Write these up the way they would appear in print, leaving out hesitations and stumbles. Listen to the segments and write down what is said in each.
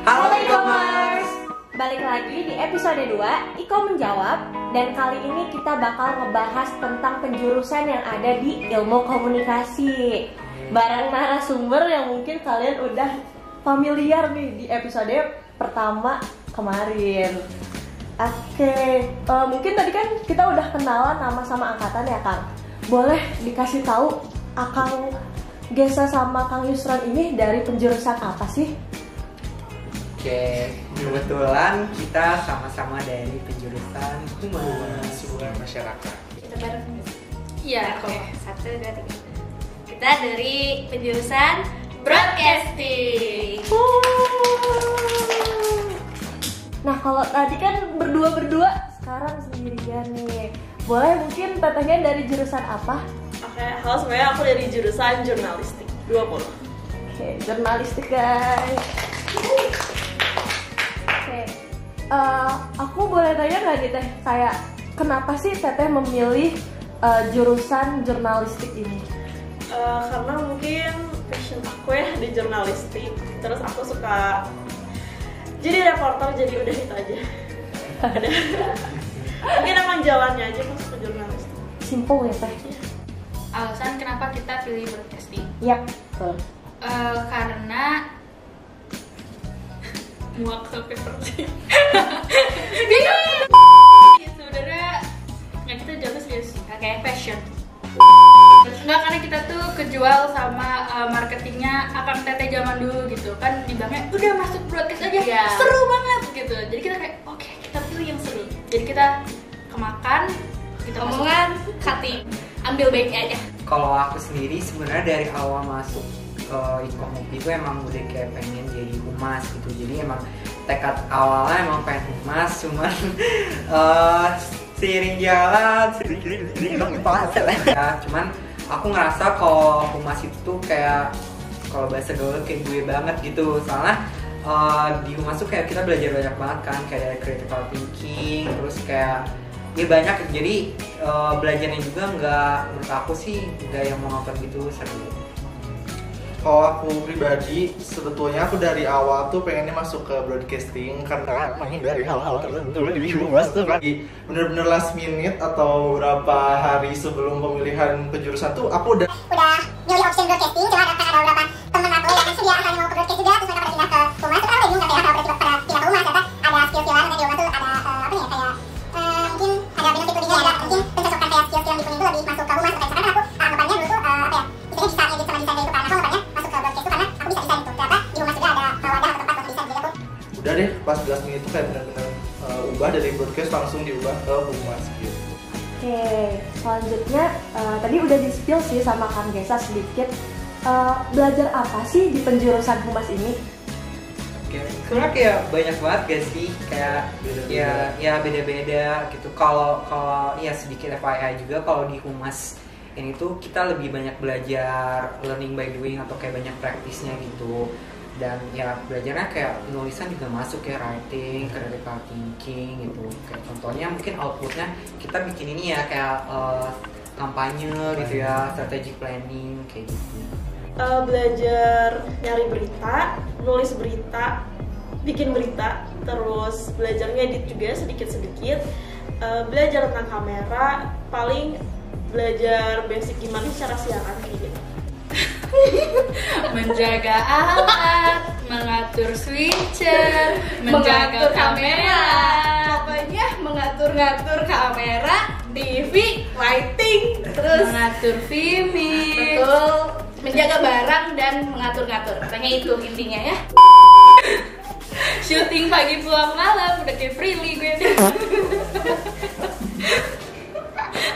Halo e-commerce, balik lagi di episode 2 Iko Menjawab. Dan kali ini kita bakal ngebahas tentang penjurusan yang ada di ilmu komunikasi bareng narasumber yang mungkin kalian udah familiar nih di episode pertama kemarin. Oke, mungkin tadi kan kita udah kenalan nama sama angkatan ya Kang. Boleh dikasih tahu Akang Gesa sama Kang Yusran ini dari penjurusan apa sih? Oke, kebetulan kita sama-sama dari penjurusan Humas Hubungan Masyarakat. Kita bareng. Iya, oke. 1, 2, 3. Kita dari penjurusan Broadcasting. Nah, kalau tadi kan berdua, sekarang sendirian nih. Boleh mungkin tetehnya dari jurusan apa? Oke, halo semuanya, aku dari jurusan Jurnalistik 20. Oke, jurnalistik guys. Oke, aku boleh tanya nggak nih Teh, kayak kenapa sih Teteh memilih jurusan jurnalistik ini? Karena mungkin passion aku ya di jurnalistik. Terus aku suka jadi reporter, jadi udah itu aja. Ada. Mungkin emang jalannya aja masuk ke jurnalistik. Simple ya Teh? Alasan kenapa kita pilih broadcasting? Yap, betul. Karena muak sampai percaya. Sebenarnya nggak, kita jawabnya serius, kayak fashion. Enggak, karena kita tuh kejual sama marketingnya Akang Teteh zaman dulu gitu kan, di banknya udah masuk broadcast aja, yeah. Seru banget gitu. Jadi kita kayak oke, kita pilih yang seru. Jadi kita kemakan, kita omongan, hati, ambil baiknya aja. Kalau aku sendiri sebenarnya dari awal masuk Ikom itu emang udah kayak pengen jadi humas gitu. Jadi emang tekad awalnya emang pengen humas, cuman seiring jalan ya, cuman aku ngerasa kalau humas itu tuh kayak, kalau bahasa gaul kayak gue banget gitu. Soalnya di humas tuh kayak kita belajar banyak banget kan, kayak dari critical thinking, terus kayak ya banyak. Jadi belajarnya juga nggak, menurut aku sih nggak yang monoton gitu, seru. Kalau aku pribadi, sebetulnya aku dari awal tuh pengennya masuk ke broadcasting karena dari hal-hal tertentu di humas tuh bener-bener last minute atau beberapa hari sebelum pemilihan penjurusan tuh aku udah milih option broadcasting. Cuma ada beberapa temen aku yang sedia akan mau ke broadcast juga, terus mereka pada pindah ke humas. Terus aku bingung nggak kayak pada pindah ke humas, ternyata ada skill-skillan di humas tuh, ada apa ya, kayak mungkin ada benefit codingnya, ada mungkin pencocokan kayak skill-skill yang di kuning itu lebih masuk ke humas. Kayak misalkan aku anggapannya dulu tuh apa ya, bisa ngedit sama desain itu, karena aku anggapannya masuk ke broadcast itu karena aku bisa desain itu. Ternyata di humas juga ada wadah atau tempat untuk desain, jadi aku udah deh pas last minute itu kayak bener-bener ubah dari broadcast langsung diubah ke humas gitu. Oke, selanjutnya tadi udah di-spill sih sama Kang Gesa sedikit. Belajar apa sih di penjurusan humas ini? Oke, sebenarnya kayak banyak banget gak sih, kayak ya beda-beda gitu. Kalau ya sedikit FYI juga, kalau di humas ini tuh kita lebih banyak belajar learning by doing atau kayak banyak praktisnya gitu. Dan ya belajarnya kayak penulisan juga masuk, ya writing, critical thinking gitu. Kayak contohnya mungkin outputnya kita bikin ini ya, kayak kampanye gitu ya, strategic planning kayak gitu. Belajar nyari berita, nulis berita, bikin berita, terus belajar ngedit juga sedikit-sedikit, belajar tentang kamera, paling belajar basic gimana cara siaran kayak gitu. Menjaga alat, mengatur switcher, menjaga kamera, Pokoknya mengatur-ngatur kamera, TV, lighting, terus mengatur filming, betul, menjaga barang dan mengatur-ngatur. Katanya itu intinya ya. Syuting pagi pulang malam, udah kayak Freely gue.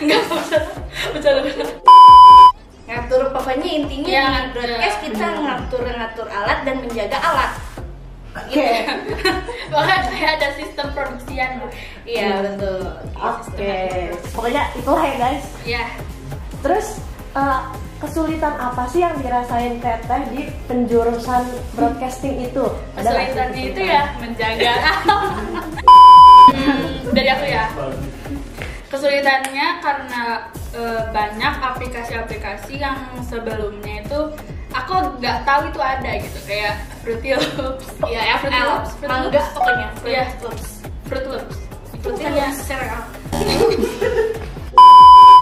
Enggak bercanda. ngatur, pokoknya intinya Ya, di broadcast kita ngatur alat dan menjaga alat. Oke. Pokoknya kayak ada sistem produksian. Iya betul. Oke. Pokoknya itulah ya guys. Iya. Terus kesulitan apa sih yang dirasain Teteh di penjurusan broadcasting itu? Ada nggak sih Kesulitannya itu ya menjaga. Dari aku ya. Kesulitannya karena banyak aplikasi-aplikasi yang sebelumnya itu aku nggak tahu itu ada gitu, kayak Fruity Loops, ya Fruity Loops, mangga pokoknya. Iya, Fruit Loops. Fruit Loops, Bukannya cereal.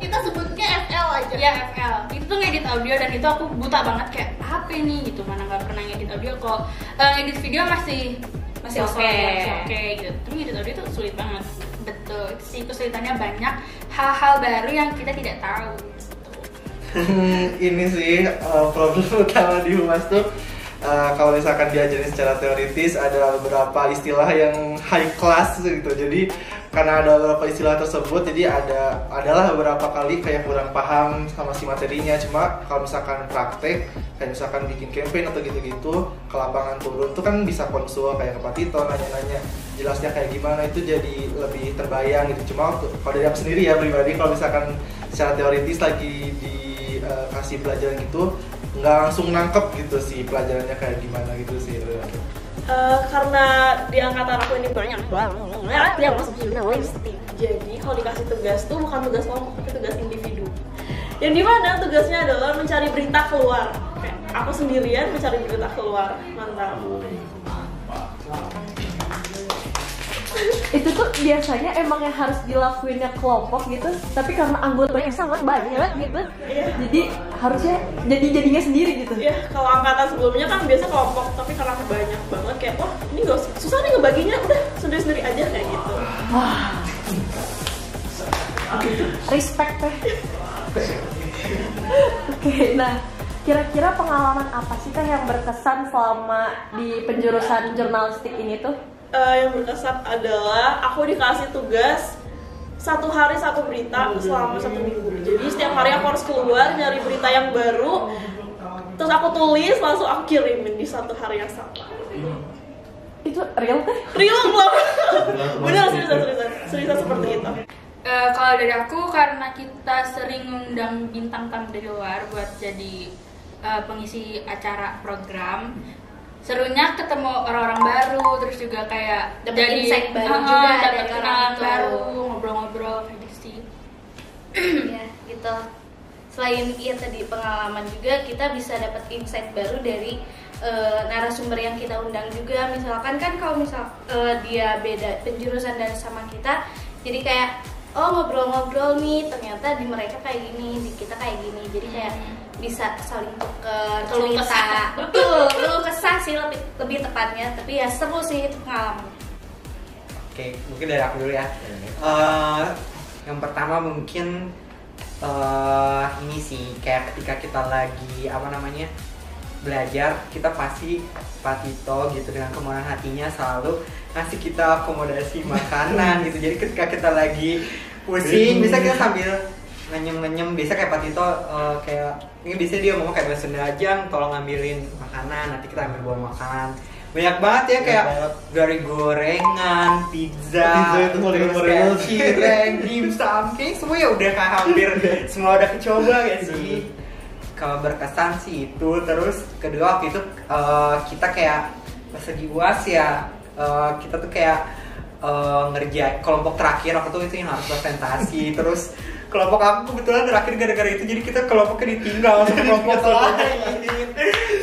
Kita sebutnya FL aja. Ya FL, itu tuh ngedit audio dan itu aku buta banget kayak apa nih gitu, mana nggak pernah ngedit audio kok. Ngedit video masih oke gitu, tapi ngedit audio itu sulit banget. Betul, itu sih kesulitannya, banyak hal-hal baru yang kita tidak tahu. Ini sih problem utama di humas tuh, kalau misalkan diajarin secara teoritis ada beberapa istilah yang high class gitu. Jadi karena ada beberapa istilah tersebut, jadi adalah beberapa kali kayak kurang paham sama si materinya. Cuma kalau misalkan praktek, kayak misalkan bikin campaign atau gitu-gitu, ke lapangan turun tuh kan bisa konsul kayak ke Pak Tito, nanya-nanya jelasnya kayak gimana, itu jadi lebih terbayang gitu. Cuma kalau dari aku sendiri ya pribadi, kalau misalkan secara teoritis lagi dikasih pelajaran gitu, nggak langsung nangkep gitu sih pelajarannya kayak gimana gitu sih. Karena di angkatan aku ini banyak banget yang masuk jurnalistik. Jadi kalau dikasih tugas tuh bukan tugas kelompok, tapi tugas individu. Yang dimana tugasnya adalah mencari berita keluar. Kayak aku sendirian mencari berita keluar. Mantap. Itu tuh biasanya emang yang harus dilakuinnya kelompok gitu, tapi karena anggotanya sangat banyak gitu, jadi harusnya jadinya sendiri gitu. Ya, kalau angkatan sebelumnya kan biasa kelompok, tapi karena aku banyak banget kayak wah ini gak susah nih ngebaginya, udah sendiri-sendiri aja kayak gitu. Wah, respect teh. Oke, nah kira-kira pengalaman apa sih teh yang berkesan selama di penjurusan jurnalistik ini tuh? Yang berkesan adalah aku dikasih tugas 1 hari 1 berita selama 1 minggu. Jadi setiap hari aku harus keluar nyari berita yang baru, terus aku tulis langsung aku kirimin di 1 hari yang sama. Itu real teh? Real belum? Bener, serius seperti itu. Kalau dari aku, karena kita sering ngundang bintang tamu dari luar buat jadi pengisi acara program, serunya ketemu orang-orang baru, terus juga kayak Dapet jadi insight baru juga dapat dari kenalan orang itu. baru, ngobrol-ngobrol kayak gitu sih. Ya gitu. Selain iya tadi pengalaman juga, kita bisa dapat insight baru dari narasumber yang kita undang juga. Misalkan kan kalau dia beda penjurusan dari sama kita, jadi kayak oh ngobrol-ngobrol nih, ternyata di mereka kayak gini, di kita kayak gini, jadi kayak bisa saling tukar cerita. Betul, keluh kesah sih lebih tepatnya, tapi ya seru sih itu pengalaman. Oke, mungkin dari aku dulu ya. Yang pertama mungkin ini sih, kayak ketika kita lagi belajar, kita pasti Pak Tito gitu dengan kemurahan hatinya selalu ngasih kita akomodasi makanan gitu. Jadi ketika kita lagi pusing, bisa kita sambil ngenyem, biasa kayak Pak Tito kayak ini biasanya dia ngomong kayak bahasa Sunda aja, tolong ngambilin makanan, nanti kita ambil bawa makanan. Banyak banget ya, kayak dari gorengan, pizza itu terus kayak cireng, dimsum, kayak semua ya udah kayak hampir semua udah kecoba ya sih. Kalau berkesan sih itu. Terus kedua waktu itu kita kayak pas lagi UAS ya, kita tuh kayak ngerjain kelompok terakhir waktu itu yang harus presentasi. Terus kelompok aku kebetulan terakhir gara-gara itu, jadi kita kelompoknya ditinggal sama kelompok lain.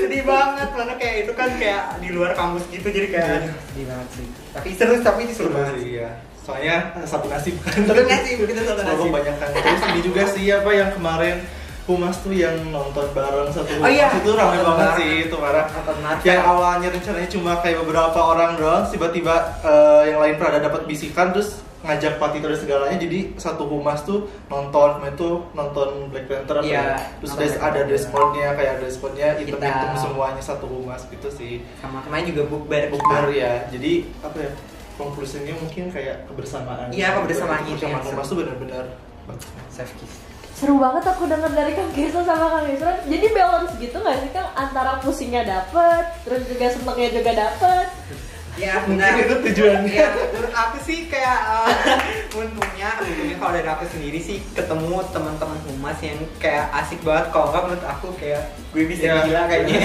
Sedih banget, karena kayak itu kan kayak di luar kampus gitu, jadi kayak sedih banget sih. Tapi seru banget sih ya. Soalnya satu nasib kan. Satu nasib, kita satu nasib. Banyak kan. Terus ini juga sih apa yang kemarin Humas tuh yang nonton bareng satu Humas, iya, itu ramai banget sih itu parah. Yang awalnya rencananya cuma kayak beberapa orang doang, tiba-tiba yang lain pada dapat bisikan terus ngajak Pak Tito dan segalanya, jadi satu Humas tuh nonton Black Panther, iya, terus ada dress code-nya, kayak dress code-nya hitam semuanya satu Humas gitu sih. Sama kemarin juga bukber ya, jadi apa ya, konklusinya mungkin kayak kebersamaan. Iya, kebersamaan itu sama Humas tuh benar-benar safe kiss. Seru banget aku dengar dari Kang Gisel sama Kang Yusran. Jadi balance gitu nggak sih Kang, antara pusingnya dapet, terus juga senengnya juga dapet. Ya benar, itu tujuannya. Ya, menurut aku sih kayak untungnya kalau dari aku sendiri sih ketemu teman-teman Humas yang kayak asik banget. Kalau nggak menurut aku kayak gue bisa gila kayaknya.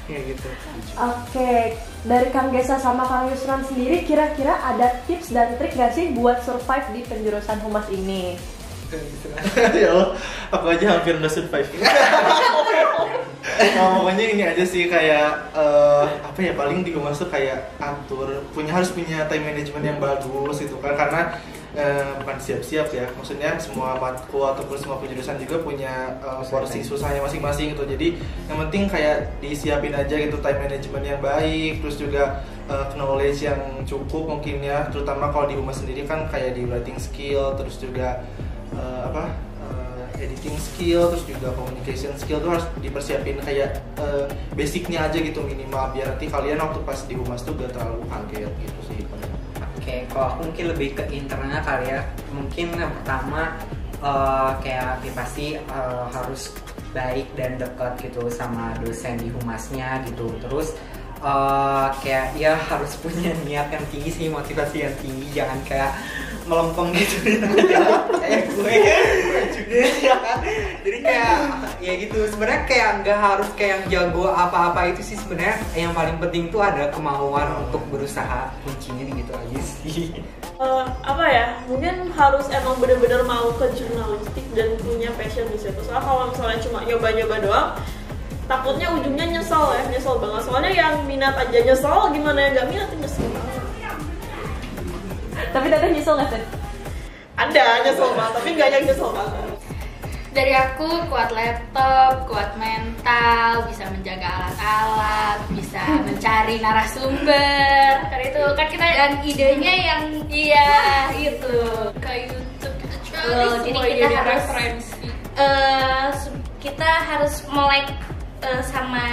Ya gitu. Oke, dari Kang Gesa sama Kang Yusran sendiri, kira-kira ada tips dan trik nggak sih buat survive di penjurusan Humas ini? Ya Allah, aku aja hampir nggak survive. Nah, pokoknya ini aja sih kayak apa ya, paling di humas tuh kayak harus punya time management yang bagus gitu kan, karena bukan siap-siap ya, maksudnya semua matkul ataupun semua penjurusan juga punya porsi susahnya masing-masing gitu. Jadi yang penting kayak disiapin aja gitu time management yang baik, terus juga knowledge yang cukup mungkin ya, terutama kalau di humas sendiri kan kayak di writing skill, terus juga editing skill, terus juga communication skill tuh harus dipersiapin kayak basicnya aja gitu minimal, biar nanti kalian waktu pas di humas tuh gak terlalu kaget gitu sih. Oke, kalau aku mungkin lebih ke internal kali ya. Mungkin yang pertama kayak pasti harus baik dan dekat gitu sama dosen di humasnya gitu. Terus kayak ya harus punya niat yang tinggi sih, motivasi yang tinggi, jangan kayak melempem gitu kayak gue ya kan. Jadi kayak ya gitu, sebenarnya kayak nggak harus kayak yang jago apa-apa itu sih, sebenarnya yang paling penting tuh ada kemauan untuk berusaha, kuncinya gitu aja sih. Apa ya, mungkin harus emang bener-bener mau ke jurnalistik dan punya passion di situ. Soalnya kalau misalnya cuma nyoba-nyoba doang, takutnya ujungnya nyesel banget. Soalnya yang minat aja nyesel, gimana yang nggak minat nyesel banget. Tapi Teteh nyesel nggak sih? Ada nyesel banget, tapi nggak yang nyesel banget. Dari aku kuat laptop, kuat mental, bisa menjaga alat-alat, bisa mencari narasumber. Karena itu kan kita dan idenya yang itu ke YouTube kita cari Jadi semua kita ide harus referensi. Kita harus melek sama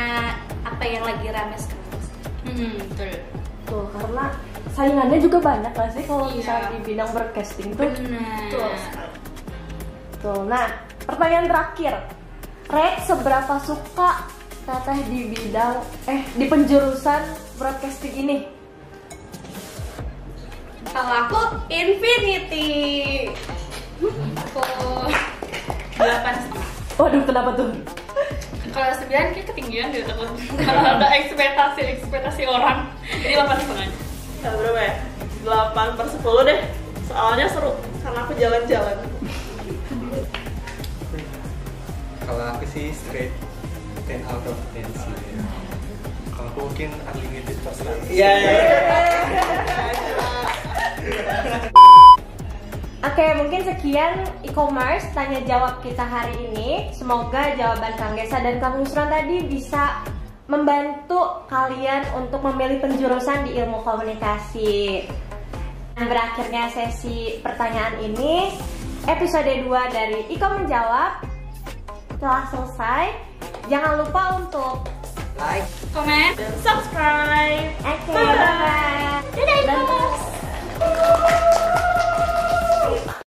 apa yang lagi rame sekarang. Betul. Tuh, karena saingannya juga banyak gak sih kalau Iya. misalnya di bidang broadcasting tuh. Benar. Tuh, nah pertanyaan terakhir, Rek, seberapa suka Teteh di bidang di penjurusan broadcasting ini? Kalau aku Infinity. Aku 8,5. Waduh, kenapa tuh? Kalau 9 kayak ketinggian deh, takut kalau ada ekspektasi orang. Jadi 8,5. Ya, berapa ya? 8/10 deh. Soalnya seru, karena aku jalan-jalan. Kalau aku sih straight 10 out of 10 sih. Kalau aku mungkin unlimited terserah. Iya. Oke, mungkin sekian e-commerce tanya jawab kita hari ini. Semoga jawaban Kang Gesa dan Kang Nusron tadi bisa membantu kalian untuk memilih penjurusan di ilmu komunikasi. Dan berakhirnya sesi pertanyaan ini, episode 2 dari Iko Menjawab telah selesai. Jangan lupa untuk Like, Komen. Dan subscribe. Oke, bye.